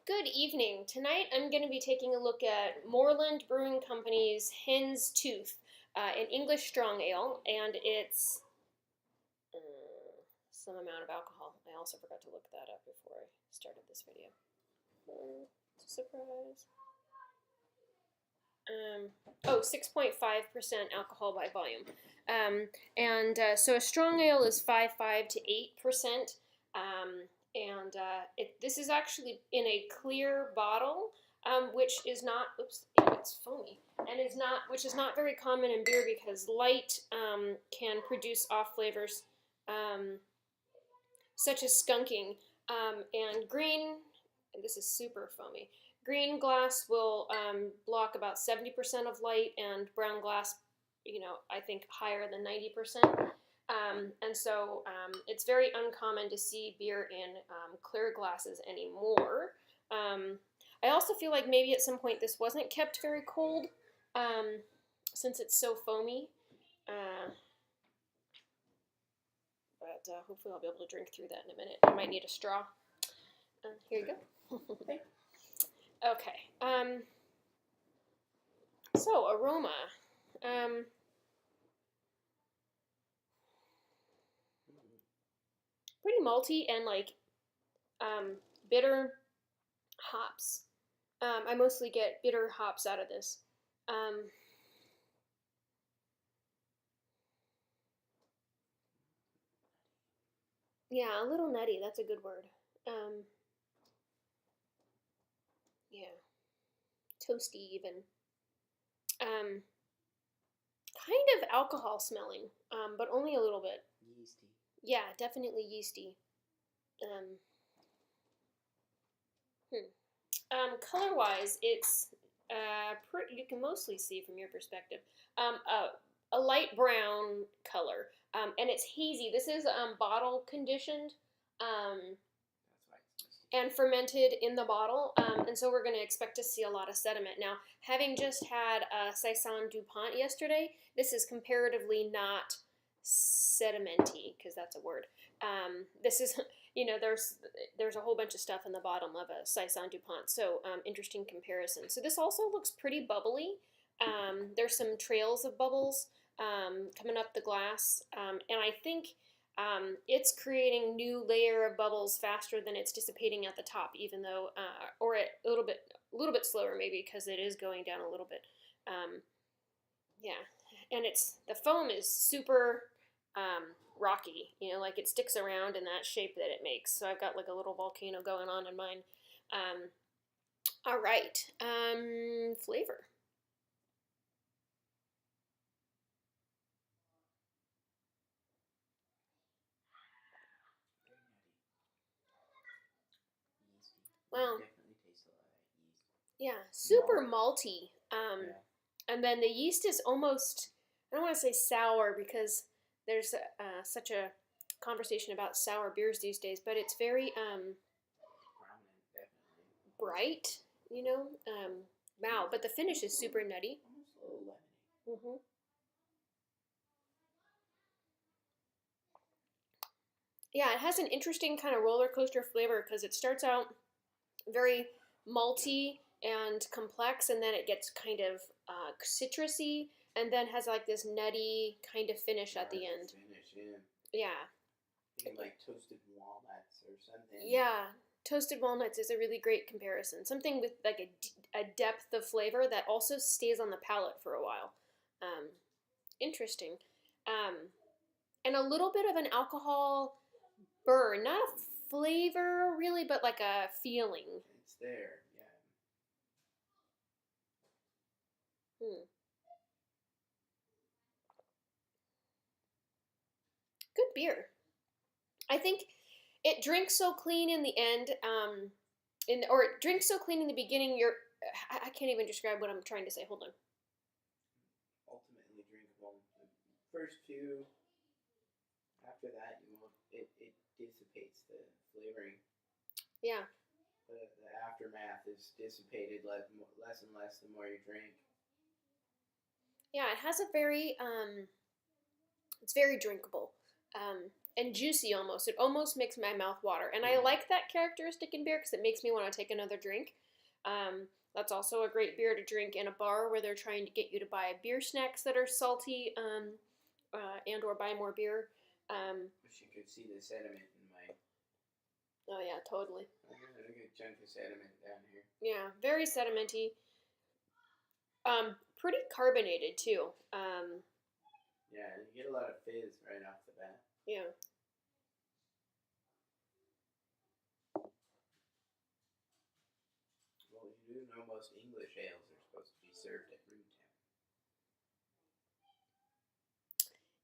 Good evening. Tonight I'm going to be taking a look at Morland Brewing Company's Hen's Tooth, an English strong ale, and it's some amount of alcohol. I also forgot to look that up before I started this video. Surprise. 6.5% alcohol by volume. So a strong ale is 5.5 to 8%. This is actually in a clear bottle, which is not, it's foamy, and which is not very common in beer because light can produce off flavors such as skunking, and green, and this is super foamy, green glass will block about 70% of light, and brown glass, I think higher than 90%. It's very uncommon to see beer in clear glasses anymore. I also feel like maybe at some point this wasn't kept very cold, since it's so foamy. But hopefully I'll be able to drink through that in a minute. I might need a straw. Here you go. Okay. So aroma. Pretty malty and bitter hops. I mostly get bitter hops out of this. Yeah, a little nutty. That's a good word. Yeah, toasty even. Kind of alcohol smelling, but only a little bit. Yeasty. Yeah, definitely yeasty. Color-wise, it's you can mostly see from your perspective, a light brown color, and it's hazy. This is bottle conditioned, and fermented in the bottle, and so we're going to expect to see a lot of sediment. Now, having just had a Saison DuPont yesterday, this is comparatively not sedimenty, because that's a word. This is, there's a whole bunch of stuff in the bottom of a Saison DuPont, so interesting comparison. So this also looks pretty bubbly. There's some trails of bubbles coming up the glass, and I think it's creating new layer of bubbles faster than it's dissipating at the top, even though, or a little bit slower maybe, because it is going down a little bit. Yeah, and the foam is super rocky, like it sticks around in that shape that it makes. So I've got like a little volcano going on in mine. All right, flavor. Wow. Definitely tastes a lot of yeast. Yeah, super malty. And then the yeast is almost, I don't want to say sour because there's such a conversation about sour beers these days, but it's very bright, wow, but the finish is super nutty. Almost a little lemony. Yeah, it has an interesting kind of roller coaster flavor because it starts out very malty and complex, and then it gets kind of citrusy, and then has like this nutty kind of finish at the end. Yeah. Thinking like toasted walnuts or something. Yeah, toasted walnuts is a really great comparison. Something with like a depth of flavor that also stays on the palate for a while. Interesting. And a little bit of an alcohol burn, not a flavor really, but like a feeling. It's there, yeah. Good beer. I think it drinks so clean in the end, or it drinks so clean in the beginning. I can't even describe what I'm trying to say. Hold on. Ultimately drinkable. The first two, after that, it dissipates the flavoring. Yeah. The aftermath is dissipated less and less the more you drink. Yeah, it has a very, it's very drinkable. and juicy almost. It almost makes my mouth water. And I like that characteristic in beer because it makes me want to take another drink. That's also a great beer to drink in a bar where they're trying to get you to buy beer snacks that are salty and or buy more beer. Wish you could see the sediment in my... Oh, yeah, totally. I got a good chunk of sediment down here. Yeah, very sedimenty. Pretty carbonated, too. Yeah, you get a lot of fizz right off the bat. Yeah. Well, you do know most English ales are supposed to be served at room temp.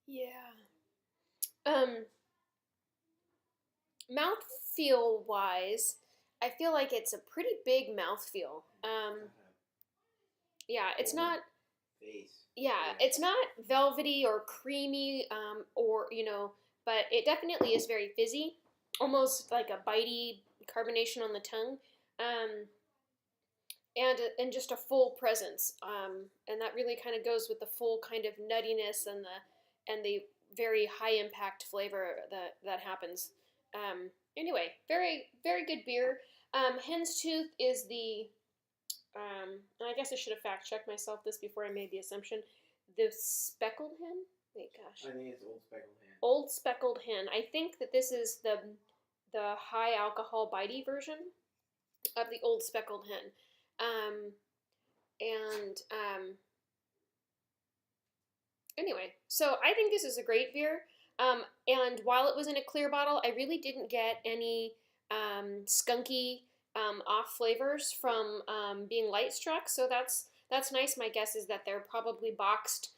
Yeah. Mouthfeel wise, I feel like it's a pretty big mouthfeel. Yeah, it's not. Face. Yeah, it's not velvety or creamy, or but it definitely is very fizzy, almost like a bitey carbonation on the tongue, and just a full presence, and that really kind of goes with the full kind of nuttiness and the very high impact flavor that happens. Anyway, very very good beer. Hen's Tooth is the and I guess I should have fact checked myself this before I made the assumption. The speckled hen? Wait, gosh. I think it's Old Speckled Hen. Old speckled hen. I think that this is the high alcohol bitey version of the old speckled hen. Anyway, so I think this is a great beer. And while it was in a clear bottle, I really didn't get any skunky off flavors from being light struck. So that's nice. My guess is that they're probably boxed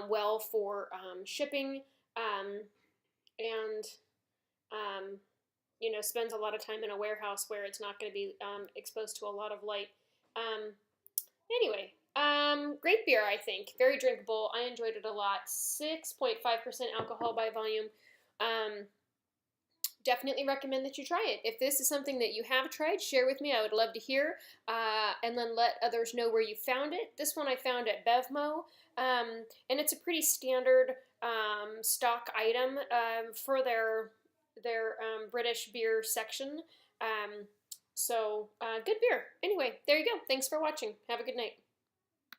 well for shipping, and spends a lot of time in a warehouse where it's not going to be exposed to a lot of light. Anyway, great beer, I think. Very drinkable. I enjoyed it a lot. 6.5% alcohol by volume. Definitely recommend that you try it. If this is something that you have tried, share with me. I would love to hear, and then let others know where you found it. This one I found at Bevmo, and it's a pretty standard stock item for their British beer section. So good beer. Anyway, there you go. Thanks for watching. Have a good night.